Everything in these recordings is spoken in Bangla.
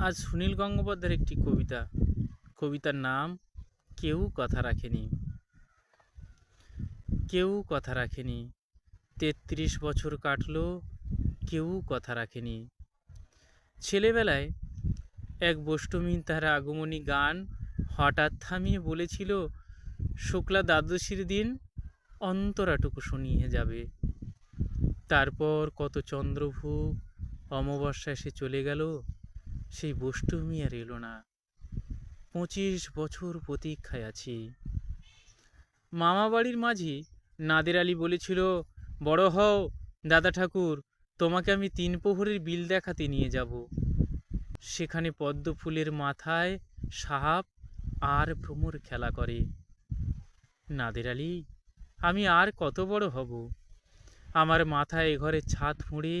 আজ সুনীল গঙ্গোপাধ্যায়ের একটি কবিতার নাম কেউ কথা রাখেনি। কেউ কথা রাখেনি, ৩৩ বছর কাটলো, কেউ কথা রাখেনি। ছেলেবেলায় এক বষ্টমী তার আগমনী গান হঠাৎ থামিয়ে বলেছিল, শুক্লা দ্বাদশীর দিন অন্তরাটুকু শুনিয়ে যাবে। তারপর কত চন্দ্রভূপ অমাবস্যা এসে চলে গেল, সেই বষ্টমী আর এলো না। ২৫ বছর প্রতীক্ষায় আছি। মামাবাড়ির মাঝি নাদের আলী বলেছিল, বড় হও দাদা ঠাকুর, তোমাকে আমি ৩ প্রহরের বিল দেখাতে নিয়ে যাব। সেখানে পদ্ম ফুলের মাথায় সাপ আর ভ্রমর খেলা করে। নাদের আলী, আমি আর কত বড় হব? আমার মাথায় এ ঘরের ছাদ ফুঁড়ে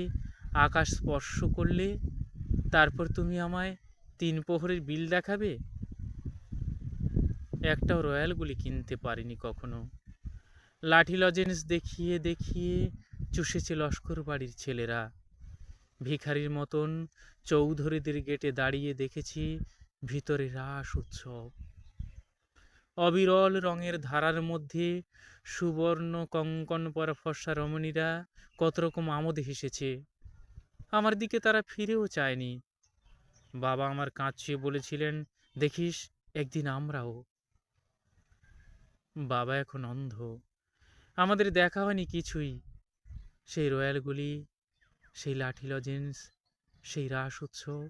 আকাশ স্পর্শ করলে তারপর তুমি আমায় ৩ প্রহরের বিল দেখাবে? একটাও রয়্যাল গুলি কিনতে পারিনি কখনো। লাঠি লজেন্স দেখিয়ে দেখিয়ে চুষেছে লস্কর বাড়ির ছেলেরা। ভিখারির মতন চৌধুরীদের গেটে দাঁড়িয়ে দেখেছি ভিতরে রাস উৎসব। অবিরল রঙের ধারার মধ্যে সুবর্ণ কঙ্কন পরা ফর্সা রমণীরা কত রকম আমোদ হেসেছে। আমার দিকে তারা ফিরেও চায়নি। বাবা আমার কাঁধ ছুঁয়ে বলেছিলেন, দেখিস একদিন আমরাও। বাবা এখন অন্ধ, আমাদের দেখা হয়নি কিছুই। সেই রয়্যালগুলি, সেই লাঠি লজেন্স, সেই রাস উৎসব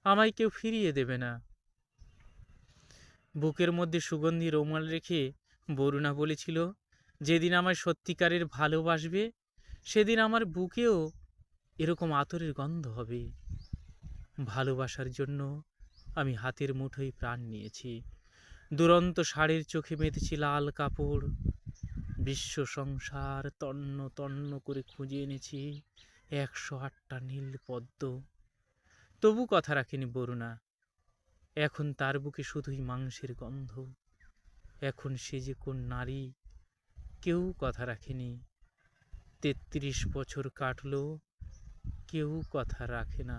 আমায় কেউ ফিরিয়ে দেবে না। বুকের মধ্যে সুগন্ধি রুমাল রেখে বরুণা বলেছিল, যেদিন আমায় সত্যিকারের ভালোবাসবে সেদিন আমার বুকেও এরকম আতরের গন্ধ হবে। ভালোবাসার জন্য আমি হাতের মুঠোয় প্রাণ নিয়েছি। দুরন্ত ষাঁড়ের চোখে মেতেছি লাল কাপড়। বিশ্ব সংসার তন্ন তন্ন করে খুঁজে এনেছি ১০৮টা নীল পদ্ম। তবু কথা রাখেনি বরুণা। এখন তার বুকে শুধুই মাংসের গন্ধ। এখন সে যে কোন নারী, কেউ কথা রাখেনি। ৩৩ বছর কাটলো, কেউ কথা রাখে না।